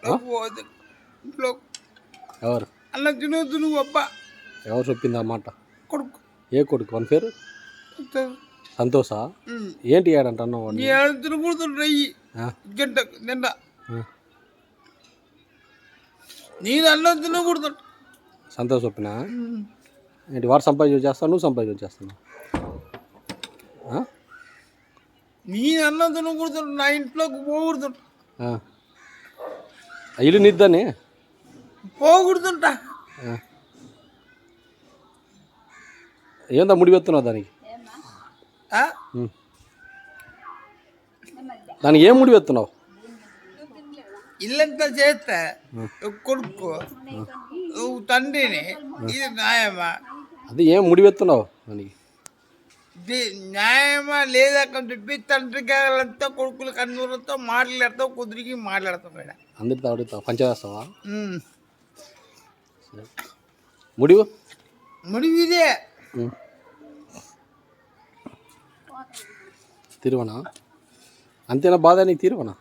ఇంట్లో ఎవరు అన్న తినొద్దు నువ్వు అబ్బా ఎవరు చెప్పింది ఆ మాట? కొడుకు ఏ కొడుకు అని పేరు? సంతోషా? ఏంటి ఏడంట అన్నావు? తినకూడుతుంటాయి గంట నిండ నేను అన్నం తినకూడదు. సంతోష్ చెప్పినా ఏంటి? వాడు సంపాదించి చేస్తావు, నువ్వు సంపాదించి చేస్తున్నావు? నేను అన్నం తినకూడదు, నా ఇంట్లోకి పోకూడదు. ఇల్లు నిద్దని పోకూడదుంటా. ఏందా ముడిపెత్తున్నావు దానికి? దానికి ఏం ముడిపెత్తున్నావు? ఇల్లంతా చేస్తే కొడుకు నువ్వు తండ్రిని, ఇది న్యాయమా? అది ఏం ముడిపెత్తున్నావు దానికి? న్యాయమా లేదా అని చెప్పి తండ్రి గారంతా కొడుకులు కన్నూరుతో మాట్లాడతావు, కుదిరికి మాట్లాడతావు మేడం. అందరితో అడుగుతావు, పంచవేస్తావా? ముడివు ముడివిదే తిరువనా? అంతేనా బాధ నీకు? తిరువనా?